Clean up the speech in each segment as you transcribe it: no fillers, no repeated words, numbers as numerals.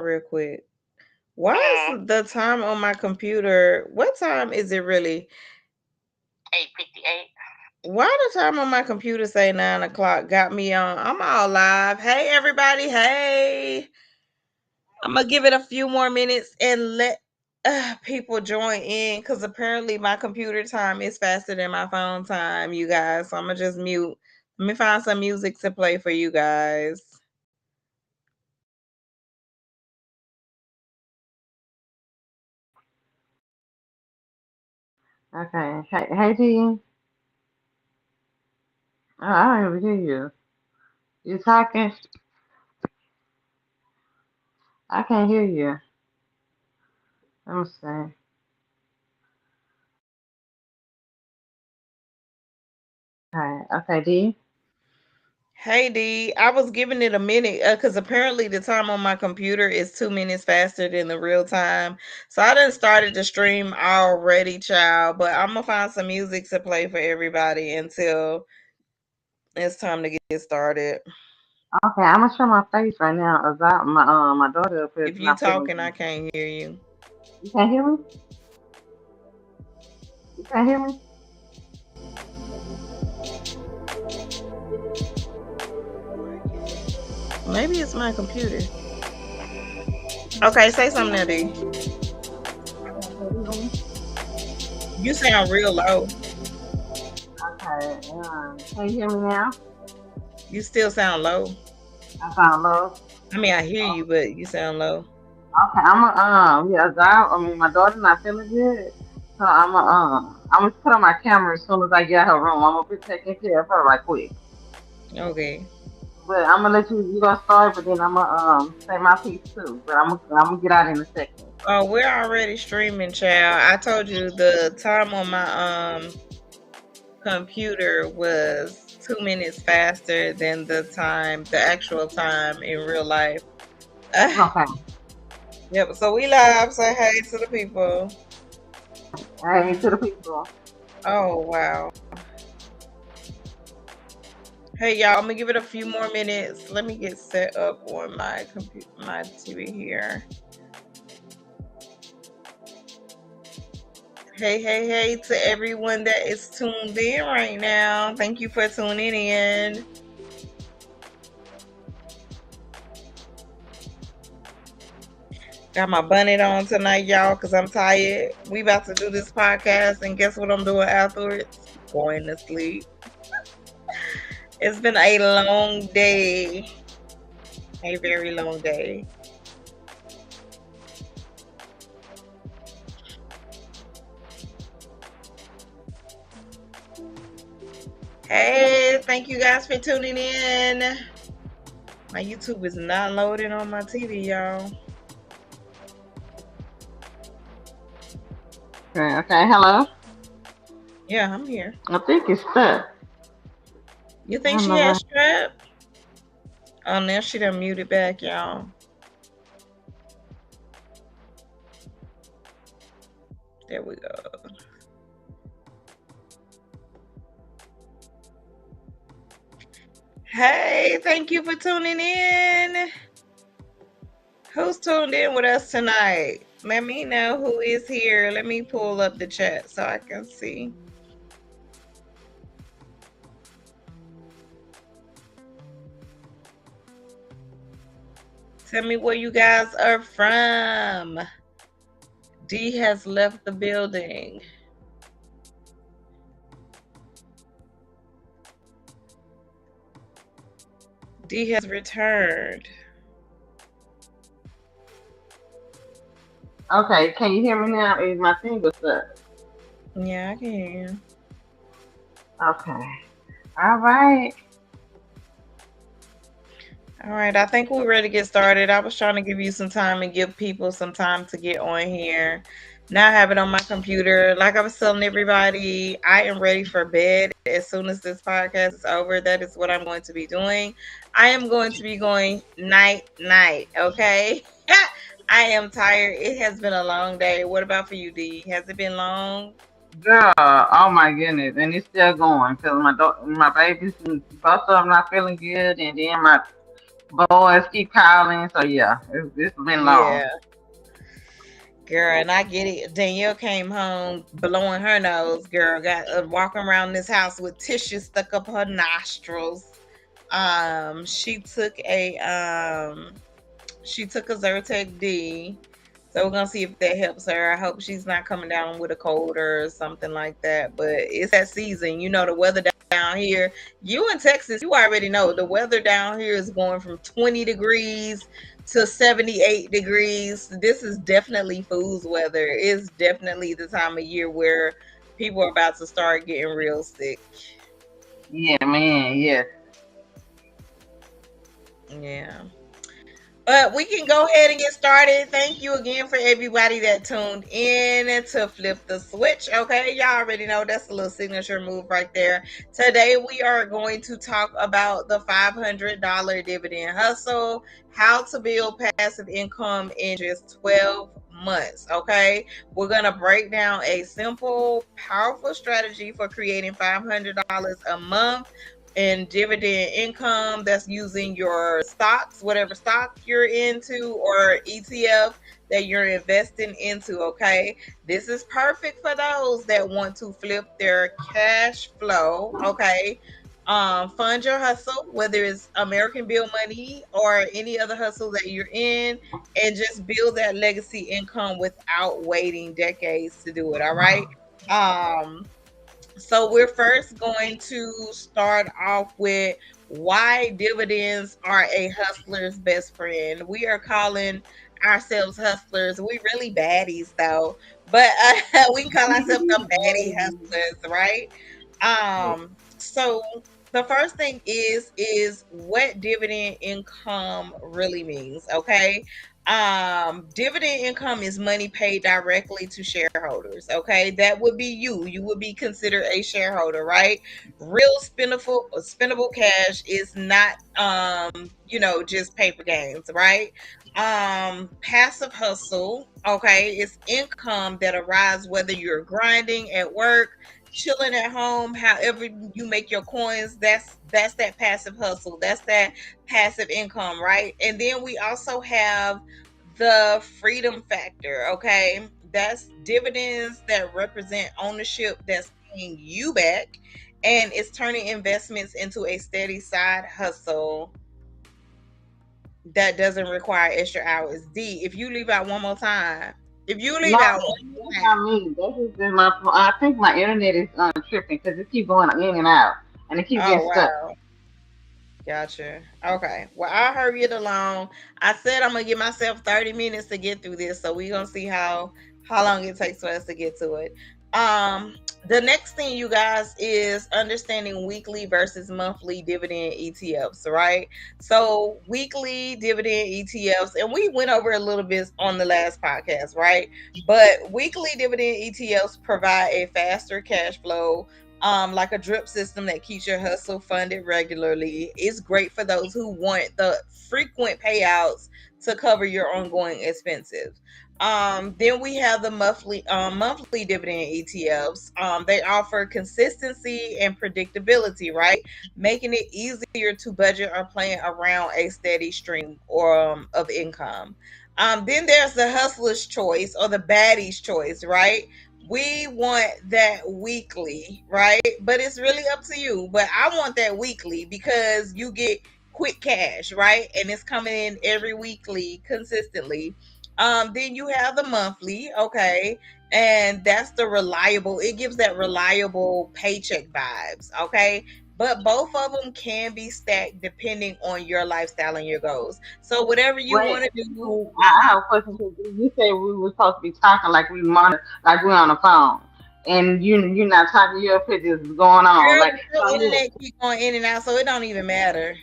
real quick. Why Mm, is the time on my computer? What time is it really? 8:58. Why the time on my computer say 9 o'clock? Got me on. I'm all live. Hey everybody. Hey. I'm gonna give it a few more minutes and let people join in because apparently my computer time is faster than my phone time, you guys. So I'm gonna just mute. Let me find some music to play for you guys. Okay. Hey, T. Oh, I don't even hear you. You talking? I can't hear you. Let me see. Okay, D. Hey D, I was giving it a minute because apparently the time on my computer is 2 minutes faster than the real time. So I done started the stream already, child. But I'm gonna find some music to play for everybody until it's time to get started. Okay, I'm gonna show my face right now. About my daughter up here is If you not feeling talking, I good. can't hear you. You can't hear me? You can't hear me? Maybe it's my computer. Okay, say something now, D. Okay, can you hear me? You sound real low. Okay, can you hear me now? You still sound low. I sound low. I mean, I hear you, but you sound low. Okay, yeah, I mean, my daughter's not feeling good, so I'm gonna put on my camera as soon as I get out her room. I'm gonna be taking care of her right quick. Okay. But I'm gonna let you gonna start, but then I'm gonna say my piece too. But I'm gonna get out in a second. Oh, we're already streaming, child. I told you the time on my computer was 2 minutes faster than the actual time in real life. Uh, Okay. yep. So we live. Say hey to the people. Hey to the people. Oh wow. Hey y'all, I'm gonna give it a few more minutes. Let me get set up on my computer, my TV here. Hey, hey, hey to everyone that is tuned in right now. Thank you for tuning in. Got my bonnet on tonight, y'all, because I'm tired. We about to do this podcast, and guess what I'm doing afterwards? Going to sleep. It's been a long day, a very long day. Hey, thank you guys for tuning in. My YouTube is not loading on my TV, y'all. Okay. Hello. Yeah, I'm here. I think it's stuck. You I think don't she know why. has strep? Oh, now she done muted back, y'all. There we go. Hey, thank you for tuning in. Who's tuned in with us tonight? Let me know who is here. Let me pull up the chat so I can see. Tell me where you guys are from. D has left the building. D has returned. Okay. Can you hear me now? Is my thing was stuck? Yeah, I can hear you. Okay. All right. All right, I think we're ready to get started. I was trying to give you some time and give people some time to get on here. Now I have it on my computer. Like I was telling everybody, I am ready for bed as soon as this podcast is over. That is what I'm going to be doing. I am going to be going night night, okay? I am tired. It has been a long day. What about for you, D? Has it been long? Girl, oh my goodness, and it's still going because my babies, both of them not feeling good, and then boys keep calling. So yeah, it's been long. Yeah. Girl, and I get it. Danielle came home blowing her nose. Girl got walking around this house with tissue stuck up her nostrils. She took a Zyrtec D. So we're gonna see if that helps her. I hope she's not coming down with a cold or something like that. But it's that season. You know the weather down here. You in Texas, you already know the weather down here is going from 20 degrees to 78 degrees. This is definitely fool's weather. It's definitely the time of year where people are about to start getting real sick. Yeah, man. Yes. Yeah. But we can go ahead and get started. Thank you again for everybody that tuned in to Flip the Switch. Okay, y'all already know that's a little signature move right there. Today we are going to talk about the $500 dividend hustle, how to build passive income in just 12 months. Okay, we're going to break down a simple, powerful strategy for creating $500 a month in dividend income that's using your stocks, whatever stock you're into, or ETF that you're investing into. Okay, this is perfect for those that want to flip their cash flow. Okay, fund your hustle, whether it's American Bill money or any other hustle that you're in, and just build that legacy income without waiting decades to do it. All right. So we're first going to start off with why dividends are a hustler's best friend. We are calling ourselves hustlers. We really baddies though, but we can call ourselves the baddie hustlers, right? So the first thing is what dividend income really means. Okay, dividend income is money paid directly to shareholders. Okay, that would be you would be considered a shareholder, right? Real spendable cash is not just paper gains, right? Passive hustle, okay, is income that arises whether you're grinding at work, chilling at home, however you make your coins. That's that passive hustle, that's that passive income, right? And then we also have the freedom factor. Okay, that's dividends that represent ownership, that's paying you back, and it's turning investments into a steady side hustle that doesn't require extra hours. D, if you leave out one more time, if you No, leave out one more that's time. not me. That's just been my. I think my internet is tripping because it keep going in and out, and it keep Oh getting stuck. wow. Gotcha. Okay. Well, I'll hurry it along. I said I'm gonna give myself 30 minutes to get through this, so we're gonna see how long it takes for us to get to it. Um, the next thing, you guys, is understanding weekly versus monthly dividend ETFs, right? So weekly dividend ETFs, and we went over a little bit on the last podcast, right? But weekly dividend ETFs provide a faster cash flow, like a drip system that keeps your hustle funded regularly. It's great for those who want the frequent payouts to cover your ongoing expenses. Then we have the monthly dividend ETFs. They offer consistency and predictability, right? Making it easier to budget or plan around a steady stream of income. Then there's the hustler's choice or the baddie's choice, right? We want that weekly, right? But it's really up to you. But I want that weekly because you get quick cash, right? And it's coming in every weekly consistently. Then you have the monthly, okay, and that's the reliable. It gives that reliable paycheck vibes, okay. But both of them can be stacked depending on your lifestyle and your goals. So whatever you Wait, want to do. I have a question. You said we were supposed to be talking like we monitor, like we're on the phone, and you're not talking. You're up here just going on. Girl, Like but your so, look. internet keep going in and out, so it don't even matter.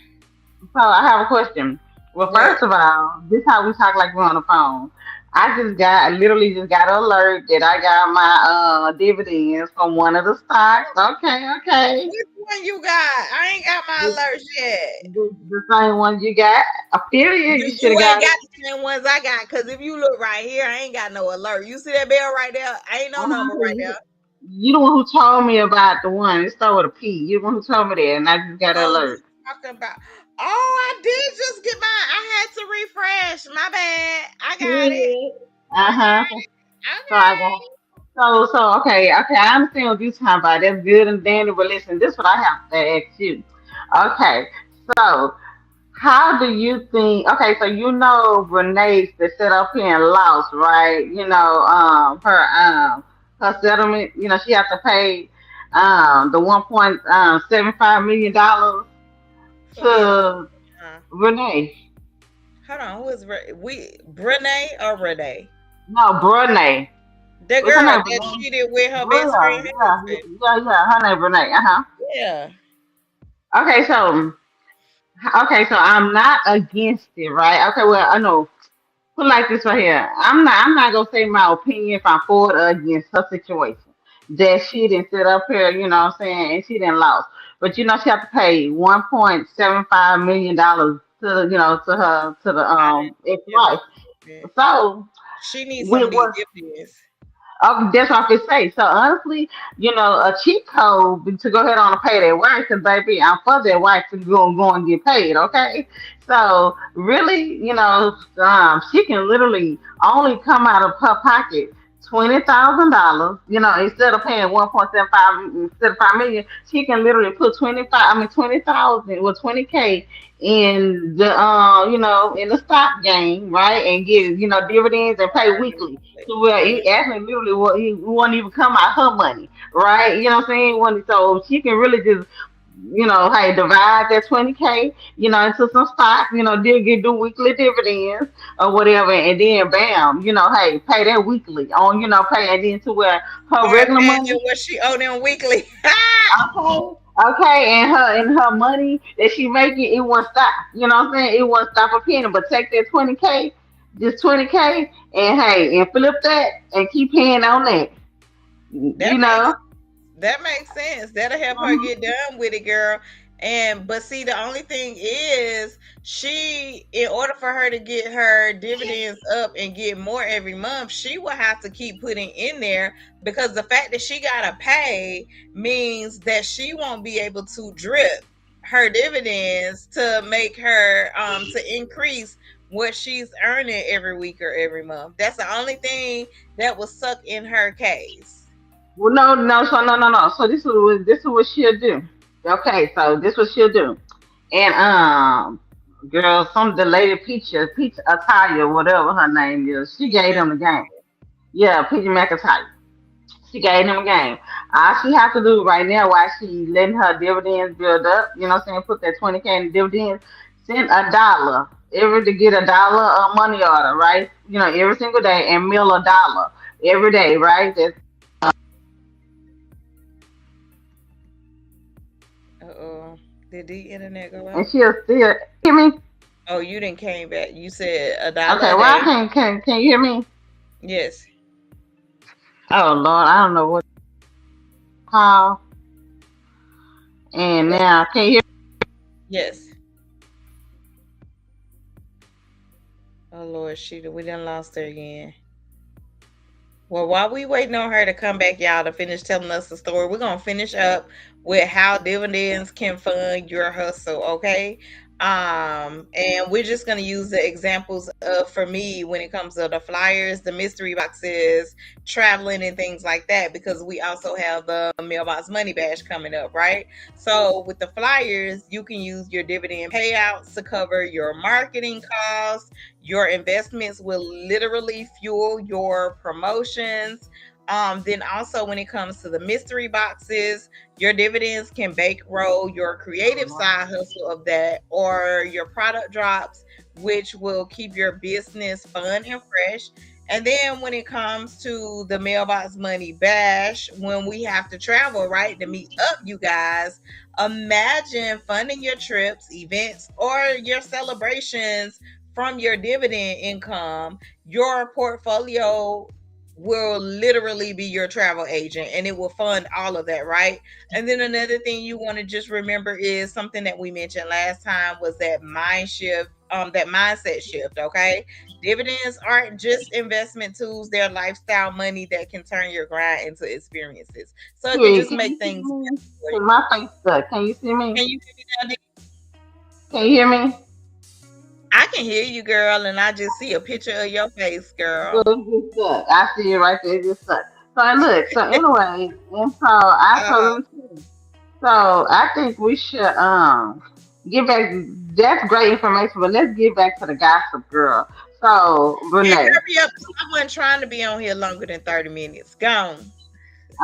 So I have a question. Well, What? first of all, this how we talk like we're on the phone. I literally just got an alert that I got my dividends from one of the stocks. Okay, okay. Which one you got? I ain't got my The, alerts yet. the same one you got. A period. You should You have ain't got it. got the same ones I got. Cause if you look right here, I ain't got no alert. You see that bell right there? Ain't no Uh-huh, number 'cause right there. you the one who told me about the one. It started with a P. You the one who told me that, and I just got an Oh, you alert. talking about? Oh, I did just get mine. I had to refresh. My bad. I got it. Period. I Uh-huh. got it. So I got okay, I understand what you're talking about. That's good and dandy, but listen, this is what I have to ask you. Okay, so how do you think? Okay, so you know Renee's that set up here and lost, right? Her settlement. You know she has to pay the 1.75 million dollars For his to uh, Renee. hold on, who is we Brene or Renee? No, Brene. The What's her girl name? that Renee. cheated with her best Bria. friend Yeah, husband. yeah. Her name Renee. Uh-huh. Yeah. Okay, so I'm not against it, right? Okay, well I know. Put it like this right here. I'm not gonna say my opinion if I'm for it or against her situation. That she didn't sit up here, you know what I'm saying, and she didn't lose. But you know she have to pay $1.75 million to the I ex didn't wife. hear that. So She needs some we of these was dividends. that's what I could say. So honestly, a cheat code to go ahead on and pay that wife, because baby, I'm for that wife to go and get paid. Okay, so really, she can literally only come out of her pocket $20,000. Instead of paying 1.75 instead of 5 million, she can literally put 20,000 or 20K in in the stock game, right, and get dividends and pay weekly to where Mhm. it actually literally it won't even come out her money, right? You know what I'm saying? So she can really just, hey, divide that 20K, into some stock, do weekly dividends or whatever, and then bam, hey, pay that weekly on, pay and then to where her Start regular paying them money. what she owe them weekly. Okay. Okay, and her money that she making, it won't stop. You know what I'm saying? It won't stop a penny. But take that 20K, just 20K, and hey, and flip that and keep paying on that. That You makes know? That makes sense. That'll help her Mhm. get done with it, girl. And but see, the only thing is, in order for her to get her dividends up and get more every month, she will have to keep putting in there because the fact that she gotta pay means that she won't be able to drip her dividends to make her to increase what she's earning every week or every month. That's the only thing that will suck in her case. Well, no, no, so no, no, no. So this is what she'll do. Okay, so this what she'll do. And girl, the lady Peach Attire, whatever her name is, she Peach gave them the game. Yeah, Peach McIntyre. She gave them a game. All she have to do right now while she letting her dividends build up, you know what I'm saying, put that 20K in dividends, send a dollar every to get a dollar a money order, right? Every single day and mail a dollar every day, right? Uh-oh. Did the internet go And out? she'll still hear me. Oh, you didn't came back. You said a dollar Okay, a well I day. can you hear me? Yes. Oh Lord, I don't know what call and What? now can you hear Yes. Oh Lord, we done lost her again. Well, while we waiting on her to come back, y'all, to finish telling us the story, we're gonna finish up with how dividends can fund your hustle, okay? And we're just gonna use the examples of for me when it comes to the flyers, the mystery boxes, traveling and things like that, because we also have the mailbox money bash coming up, right? So with the flyers, you can use your dividend payouts to cover your marketing costs. Your investments will literally fuel your promotions. Then also when it comes to the mystery boxes, your dividends can bankroll your creative side hustle of that or your product drops, which will keep your business fun and fresh. And then when it comes to the mailbox money bash, when we have to travel, right, to meet up, you guys, imagine funding your trips, events, or your celebrations from your dividend income. Your portfolio will literally be your travel agent and it will fund all of that, right? And then another thing you want to just remember is something that we mentioned last time was that that mindset shift, okay? Dividends aren't just investment tools, they're lifestyle money that can turn your grind into experiences. So it can me? just Can make you see things me? better for you. Cause my face stuck. Can you see me? Can you hear me now, Can you hear me? I can hear you, girl, and I just see a picture of your face, Good, girl. it's stuck. I see it right there. It just stuck. So and look. So anyway, and so I told Uh, them too. So I think we should get back. That's great information, but let's get back to the gossip girl. So and Renee. hurry up, 'cause I wasn't trying to be on here longer than 30 minutes. Gone.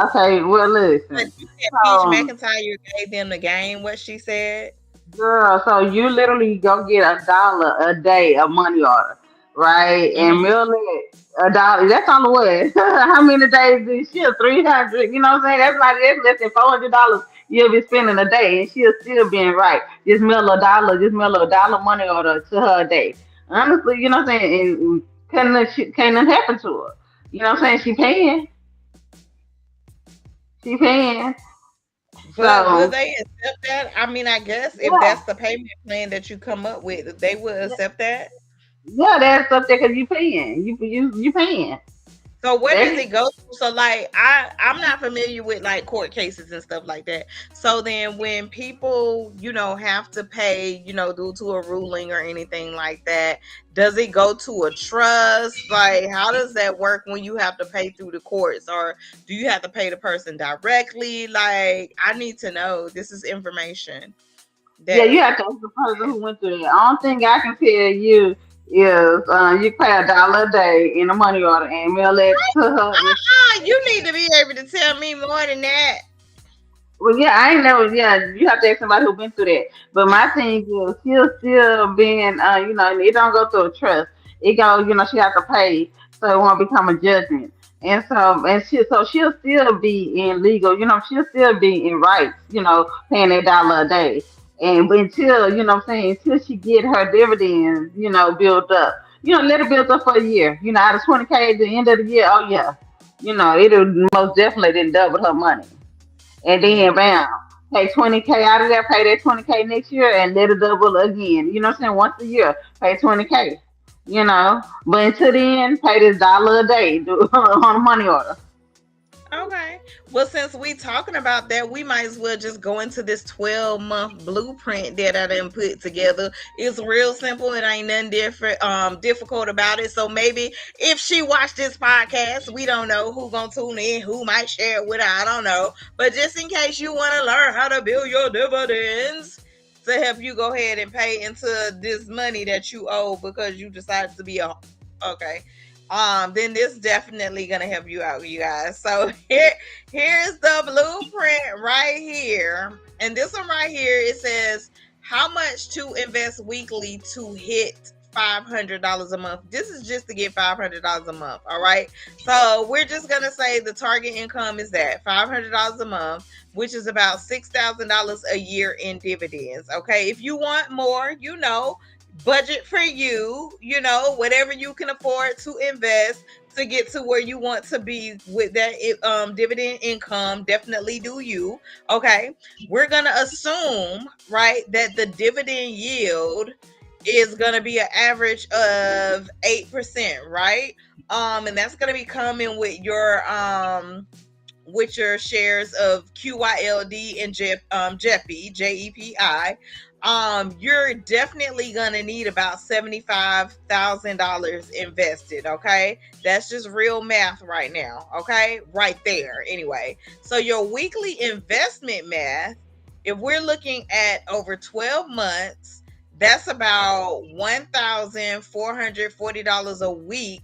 Okay, well But listen. you said Peach So McIntyre gave them the game, what she said. girl, so you literally go get $1 a day of money order, right? And Hmm. mail it $1. That's on the way. How many days is she? 300. You know what I'm saying? That's less than $400 you'll be spending a day, and she'll still being right. Just mail $1. Just mail $1 money order to her a day. Honestly, you know what I'm saying? And can't nothing happen to her. You know what I'm saying? She paying. She paying. But will So they accept that? I mean, I guess if yeah. that's the payment plan that you come up with, they will accept that. Yeah, that's up there because you paying. You paying. So where does They, it go to? So like I'm not familiar with like court cases and stuff like that. So then when people, have to pay, due to a ruling or anything like that, does it go to a trust? Like how does that work when you have to pay through the courts, or do you have to pay the person directly? Like I need to know. This is information yeah, you that have to ask the person who went through that. The only thing I can tell you is you pay $1 a day in a money order and mail it to her. you need to be able to tell me more than that. Well, yeah, I ain't never. Yeah, you have to ask somebody who been through that. But my thing is, she'll still being, it don't go through a trust. It go, she has to pay, so it won't become a judgment. So she'll still be in legal. She'll still be in rights. Paying that $1 a day, and until what I'm saying, until she get her dividends, built up. Let it build up for a year. Out of 20K at the end of the year, oh yeah, it'll most definitely then double her money, and then Mm. bam, pay 20K out of there, pay that 20K next year, and let it double again. You know what I'm saying? Once a year, pay 20K. But until then, pay this $1 a day on a money order. Okay. Well, since we talking about that, we might as well just go into this 12-month blueprint that I done put together. It's real simple. It ain't nothing difficult about it. So maybe if she watched this podcast, we don't know who gonna tune in, who might share it with her. I don't know. But just in case you want to learn how to build your dividends to help you go ahead and pay into this money that you owe because you decided to be a okay, then this definitely gonna help you out, you guys. So here's the blueprint right here. And this one right here, it says how much to invest weekly to hit $500 a month. This is just to get $500 a month. All right. So we're just going to say the target income is that $500 a month, which is about $6,000 a year in dividends. Okay. If you want more, budget for you, whatever you can afford to invest to get to where you want to be with that dividend income. Definitely do you. Okay. We're going to assume, right, that the dividend yield is going to be an average of 8%, right? And that's going to be coming with your shares of QYLD and JEPI, JEPI. You're definitely gonna need about $75,000 invested. Okay, that's just real math right now. Okay, right there. Anyway, so your weekly investment math, if we're looking at over 12 months, that's about $1,440 a week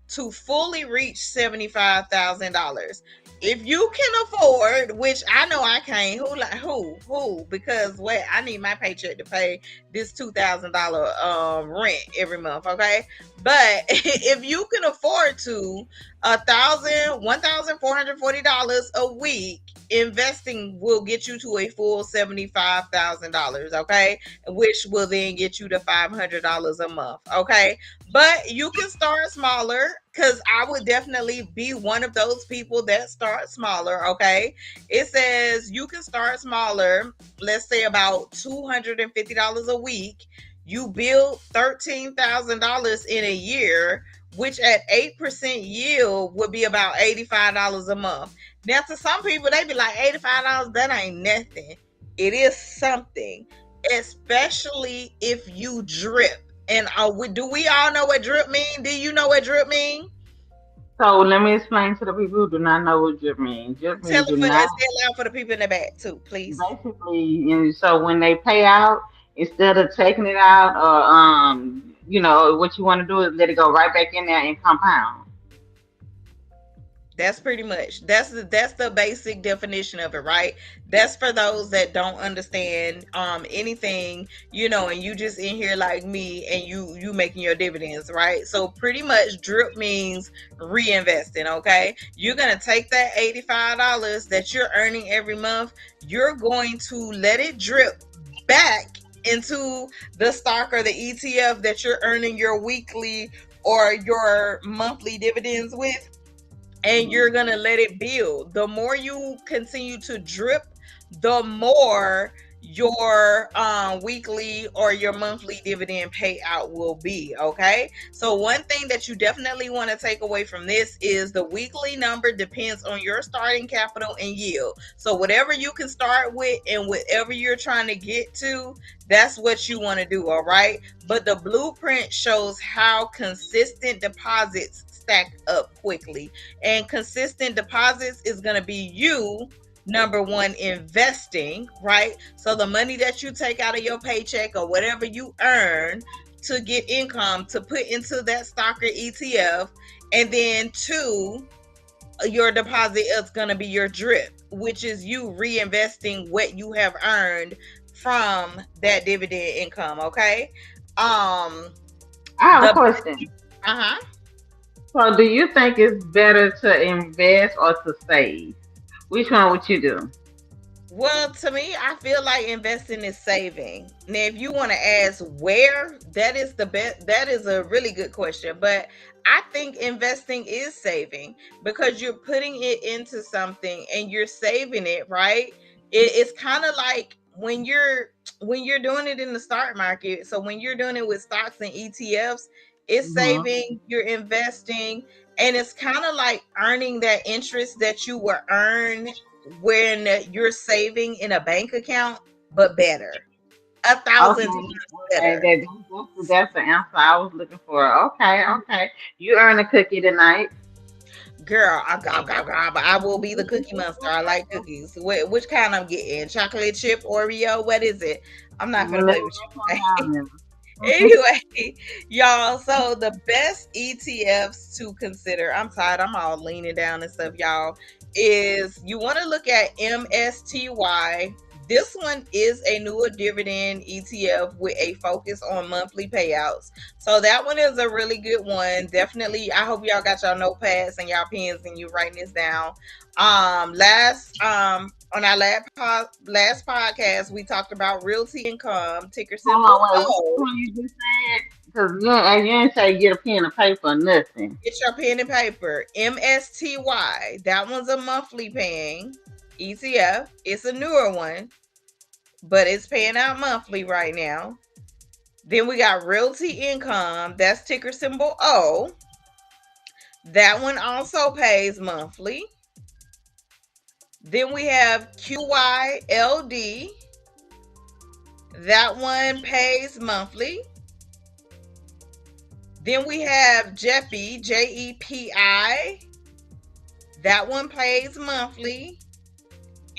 to fully reach $75,000. If you can afford, which I know I can't, who? Because wait, I need my paycheck to pay this $2,000 rent every month, okay? But if you can afford to $1,440 a week, investing will get you to a full $75,000, okay? Which will then get you to $500 a month, okay? But you can start smaller because I would definitely be one of those people that start smaller. Okay. It says you can start smaller, let's say about $250 a week. You build $13,000 in a year, which at 8% yield would be about $85 a month. Now, to some people, they be like, $85, that ain't nothing. It is something. especially if you drip. And do we all know what drip mean? Do you know what drip mean? So let me explain to the people who do not know what drip means. Drip Tell means it do for not and say it loud for the people in the back too, please. basically, and so when they pay out, instead of taking it out or what you want to do is let it go right back in there and compound. That's pretty much that's the basic definition of it, right? That's for those that don't understand anything, and you just in here like me and you making your dividends, right? So pretty much drip means reinvesting, okay? You're gonna take that $85 that you're earning every month, you're going to let it drip back into the stock or the ETF that you're earning your weekly or your monthly dividends with, and you're going to let it build. The more you continue to drip, the more your weekly or your monthly dividend payout will be. Okay. So, one thing that you definitely want to take away from this is the weekly number depends on your starting capital and yield. So, whatever you can start with and whatever you're trying to get to, that's what you want to do. All right. But the blueprint shows how consistent deposits stack up quickly. And consistent deposits is going to be you, number one, investing, right? So the money that you take out of your paycheck or whatever you earn to get income to put into that stock or ETF. And then two, your deposit is going to be your drip, which is you reinvesting what you have earned from that dividend income. Okay. Um, I have a the, question. uh-huh. So, do you think it's better to invest or to save? Which one would you do? Well, to me, I feel like investing is saving. Now, if you want to ask where, that is the best. That is a really good question. But I think investing is saving because you're putting it into something and you're saving it, right? It's kind of like when you're doing it in the stock market. So when you're doing it with stocks and ETFs, it's Hmm. saving, you're investing, and it's kind of like earning that interest that you will earn when you're saving in a bank account, but better, 1,000 Okay, times okay, better. that's the answer I was looking for. Okay, okay. You earn a cookie tonight. Girl, I will be the cookie monster. I like cookies. Which kind I'm getting? Chocolate chip Oreo? What is it? I'm not gonna Whatever play with that you come today. down there. Anyway, y'all, so the best ETFs to consider, I'm tired, I'm all leaning down and stuff, y'all, is you want to look at MSTY. This one is a newer dividend ETF with a focus on monthly payouts. So that one is a really good one. Definitely, I hope y'all got y'all notepads and y'all pens and you writing this down. Last on our last podcast, we talked about realty income, ticker Hold symbol on, wait. Which O. one you just said? Because you ain't say get a pen and paper or nothing. Get your pen and paper. MSTY. That one's a monthly paying ETF. It's a newer one, but it's paying out monthly right now. Then we got realty income. That's ticker symbol O. That one also pays monthly. Then we have QYLD. That one pays monthly. Then we have JEPI, JEPI. That one pays monthly.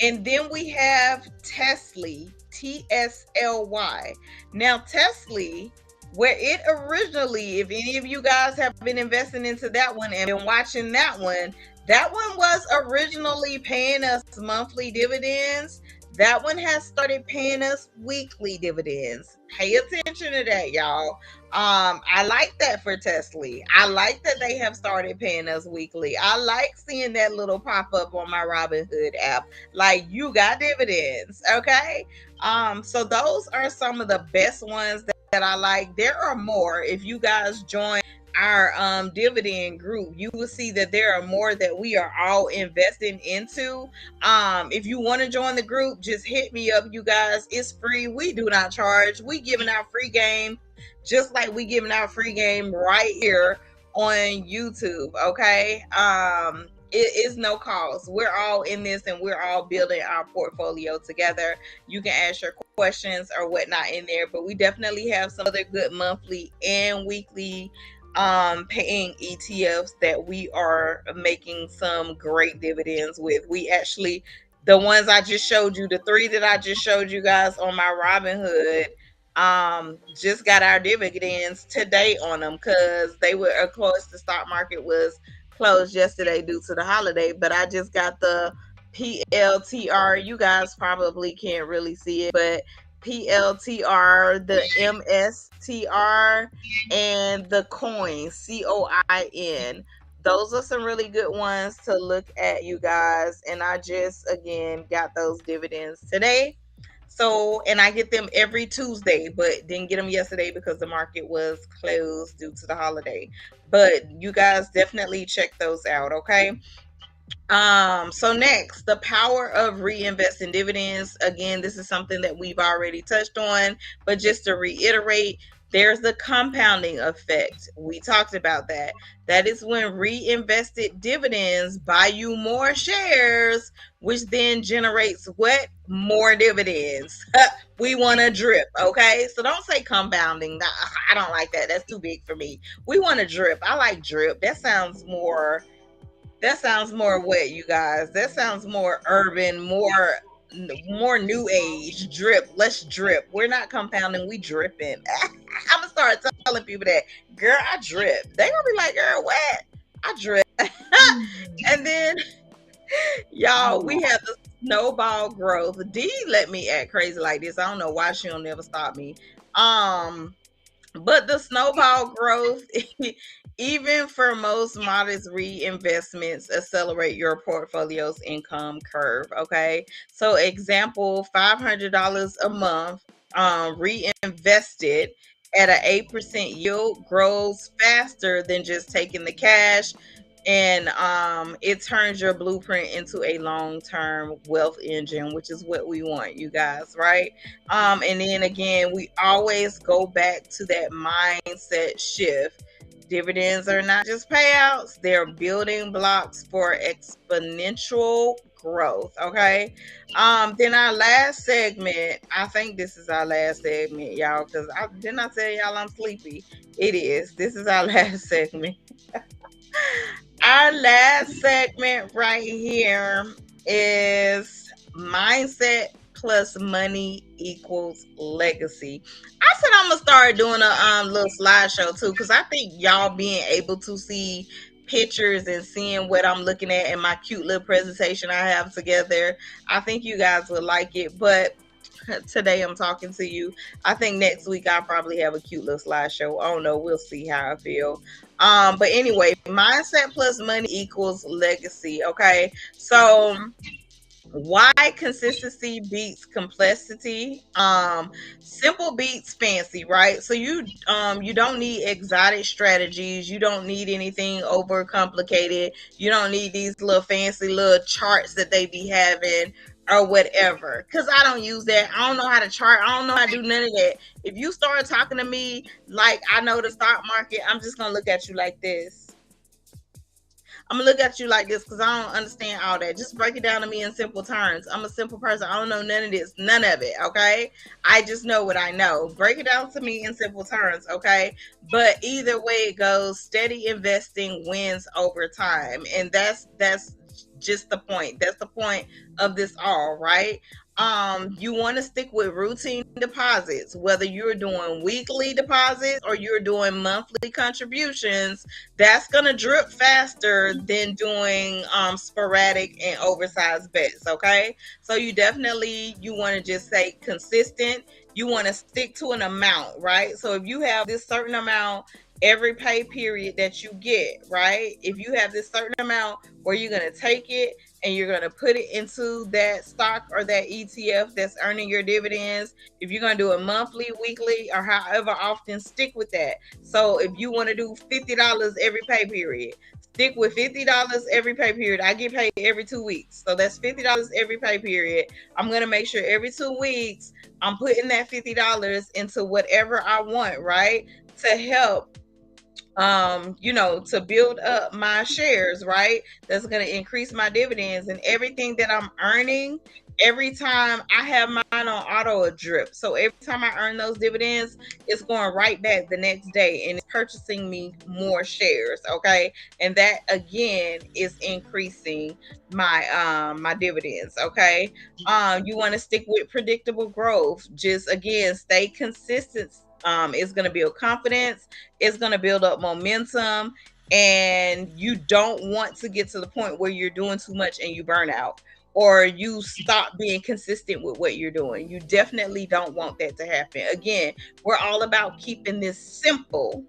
And then we have Tesly, TSLY. Now, Tesly, where it originally, if any of you guys have been investing into that one and been watching that one was originally paying us monthly dividends. That one has started paying us weekly dividends. Pay attention to that, y'all. I like that for Tesla. I like that they have started paying us weekly. I like seeing that little pop up on my Robinhood app. Like, you got dividends, okay? So those are some of the best ones that I like. There are more. If you guys join our dividend group, you will see that there are more that we are all investing into. If you want to join the group, just hit me up, you guys. It's free. We do not charge. We giving out free game, just like we giving out free game right here on YouTube. Okay. It is no cost. We're all in this and we're all building our portfolio together. You can ask your questions or whatnot in there, but we definitely have some other good monthly and weekly paying ETFs that we are making some great dividends with. We actually, the ones I just showed you, the three that I just showed you guys on my Robinhood, just got our dividends today on them because they were, of course, the stock market was closed yesterday due to the holiday, but I just got the PLTR. You guys probably can't really see it, but PLTR, the MSTR, and the COIN. Those are some really good ones to look at, you guys. And I just, again, got those dividends today. So, and I get them every Tuesday, but didn't get them yesterday because the market was closed due to the holiday. But you guys definitely check those out, okay? So next, the power of reinvesting dividends. Again, this is something that we've already touched on, but just to reiterate, there's the compounding effect. We talked about that. That is when reinvested dividends buy you more shares, which then generates what? More dividends. We want to drip, okay? So don't say compounding. I don't like that. That's too big for me. We want to drip. I like drip. That sounds more what, you guys? That sounds more urban, more new age. Drip. Let's drip. We're not compounding, we dripping. I'm gonna start telling people that, girl, I drip. They gonna be like, girl, what? I drip. And then, y'all, we have the snowball growth. D let me act crazy like this. I don't know why she don't never stop me. Um, but the snowball growth, even for most modest reinvestments, accelerate your portfolio's income curve. Okay. So, example, $500 a month reinvested at an 8% yield grows faster than just taking the cash. And it turns your blueprint into a long-term wealth engine, which is what we want, you guys, right? And then again, we always go back to that mindset shift. Dividends are not just payouts, they're building blocks for exponential growth. Okay. Then our last segment, I think this is our last segment, y'all, because I didn't I tell y'all I'm sleepy. It is. This is our last segment. Our last segment right here is mindset plus money equals legacy. I said I'm gonna start doing a little slideshow too, because I think y'all being able to see pictures and seeing what I'm looking at in my cute little presentation I have together, I think you guys would like it. But today I'm talking to you. I think next week I'll probably have a cute little slideshow. I don't know. We'll see how I feel. But anyway, mindset plus money equals legacy. Okay. So why consistency beats complexity. Simple beats fancy, right? So you don't need exotic strategies, you don't need anything over complicated, you don't need these little fancy little charts that they be having or whatever, because I don't use that. I don't know how to chart, I don't know how to do none of that. If you start talking to me like I know the stock market, I'm just gonna look at you like this. I'm gonna look at you like this because I don't understand all that. Just break it down to me in simple terms. I'm a simple person. I don't know none of this, none of it. Okay. I just know what I know. Break it down to me in simple terms. Okay. But either way it goes, steady investing wins over time. And that's just the point. That's the point of this all, right? You want to stick with routine deposits, whether you're doing weekly deposits or you're doing monthly contributions. That's gonna drip faster than doing sporadic and oversized bets. Okay, so you want to just say consistent. You want to stick to an amount, right? So if you have this certain amount every pay period that you get, right? If you have this certain amount where you're going to take it and you're going to put it into that stock or that ETF that's earning your dividends, if you're going to do it monthly, weekly, or however often, stick with that. So if you want to do $50 every pay period, stick with $50 every pay period. I get paid every 2 weeks. So that's $50 every pay period. I'm going to make sure every 2 weeks I'm putting that $50 into whatever I want, right? To help to build up my shares, right? That's going to increase my dividends, and everything that I'm earning every time I have mine on auto a drip. So every time I earn those dividends, it's going right back the next day and it's purchasing me more shares. Okay. And that again is increasing my dividends. Okay. You want to stick with predictable growth. Just again, stay consistent. It's gonna build confidence, it's gonna build up momentum, and you don't want to get to the point where you're doing too much and you burn out or you stop being consistent with what you're doing. You definitely don't want that to happen. Again, we're all about keeping this simple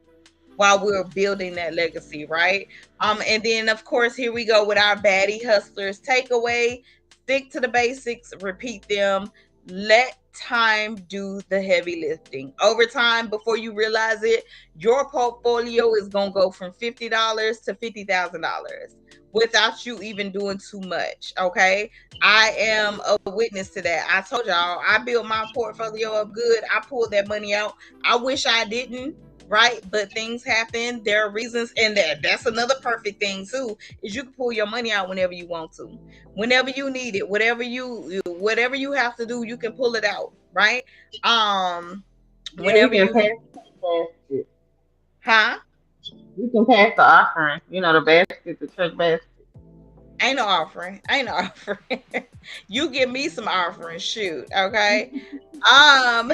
while we're building that legacy, right? And then of course, here we go with our baddie hustlers takeaway. Stick to the basics, repeat them, let time do the heavy lifting. Over time, before you realize it, your portfolio is gonna go from $50 to $50,000 without you even doing too much. Okay. I am a witness to that. I told y'all I built my portfolio up good. I pulled that money out. I wish I didn't, right? But things happen. There are reasons, and that's another perfect thing too. Is you can pull your money out whenever you want to, whenever you need it, whatever you have to do, you can pull it out, right? Um, Yeah, you whenever can you pass need, the basket. huh? You can pass the offering. You know, the basket, the church basket. Ain't no offering. Ain't no offering. You give me some offering, shoot, okay? Um,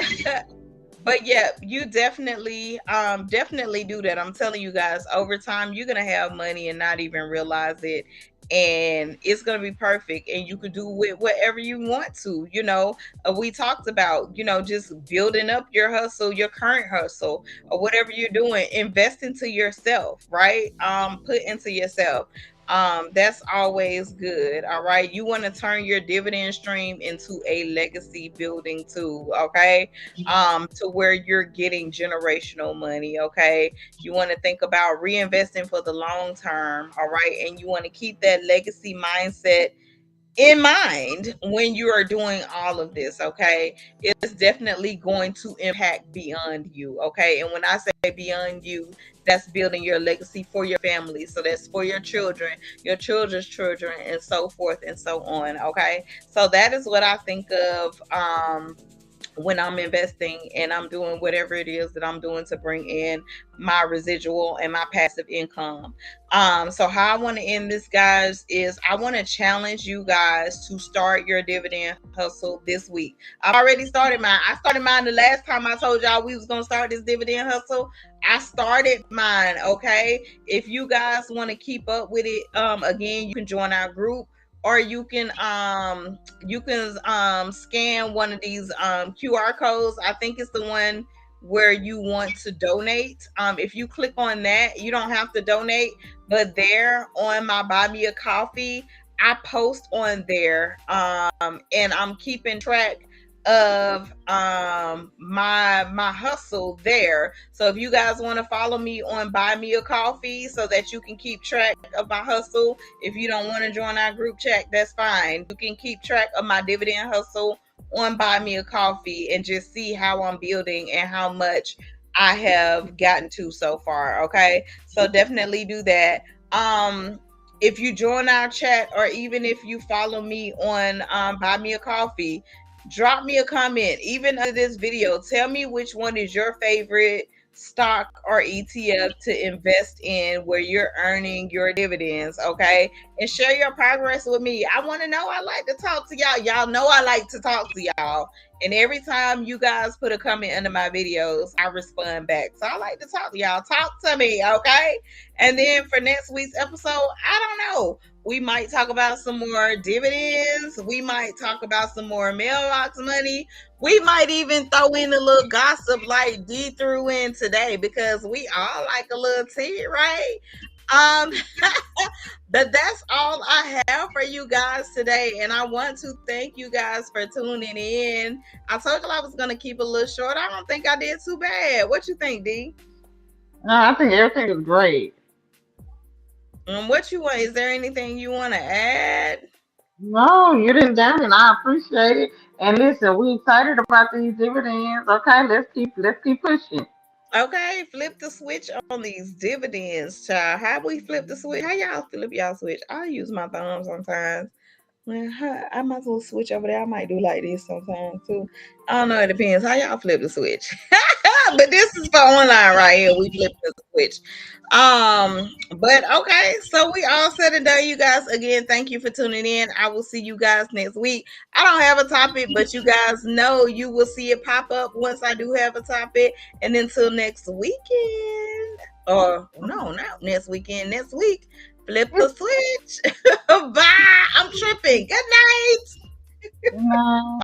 but yeah, you definitely do that. I'm telling you guys, over time you're gonna have money and not even realize it. And it's gonna be perfect, and you could do with whatever you want to. We talked about, just building up your hustle, your current hustle, or whatever you're doing. Invest into yourself, right? Put into yourself. That's always good. All right. You want to turn your dividend stream into a legacy building tool. Okay, to where you're getting generational money. Okay. You want to think about reinvesting for the long term. All right. And you want to keep that legacy mindset in mind when you are doing all of this. Okay. It's definitely going to impact beyond you. Okay. And when I say beyond you, that's building your legacy for your family. So that's for your children, your children's children, and so forth and so on. Okay. So that is what I think of when I'm investing and I'm doing whatever it is that I'm doing to bring in my residual and my passive income. So how I want to end this, guys, is I want to challenge you guys to start your dividend hustle this week. I've already started mine. I started mine the last time I told y'all we was gonna start this dividend hustle. I started mine. Okay. If you guys want to keep up with it, again, you can join our group, or you can scan one of these QR codes. I think it's the one where you want to donate. If you click on that, you don't have to donate, but there on my Buy Me a Coffee, I post on there, and I'm keeping track of my hustle there. So if you guys want to follow me on Buy Me a Coffee so that you can keep track of my hustle, if you don't want to join our group chat, that's fine. You can keep track of my dividend hustle on Buy Me a Coffee and just see how I'm building and how much I have gotten to so far. Okay. So definitely do that. If you join our chat, or even if you follow me on Buy Me a Coffee, drop me a comment even under this video. Tell me which one is your favorite stock or ETF to invest in where you're earning your dividends. Okay. And share your progress with me. I want to know. I like to talk to y'all. Y'all know I like to talk to y'all. And every time you guys put a comment under my videos, I respond back. So I like to talk to y'all. Talk to me. Okay. And then for next week's episode, I don't know. We might talk about some more dividends. We might talk about some more mailbox money. We might even throw in a little gossip like D threw in today, because we all like a little tea, right? Um, but that's all I have for you guys today. And I want to thank you guys for tuning in. I told you I was going to keep it a little short. I don't think I did too bad. What you think, D? No, I think everything is great. What you want? Is there anything you want to add? No, you didn't damn it. I appreciate it. And listen, we excited about these dividends. Okay, let's keep pushing. Okay, flip the switch on these dividends, child. How we flip the switch? How y'all flip y'all switch? I use my thumb sometimes. Well, I might as well switch over there. I might do like this sometimes too. I don't know. It depends how y'all flip the switch. But this is for online right here. We flip the switch. But okay, so we all said and done, you guys. Again, thank you for tuning in. I will see you guys next week. I don't have a topic, but you guys know you will see it pop up once I do have a topic. And until next weekend, or no, not next weekend, next week, flip the switch. Bye. I'm tripping. Good night. No.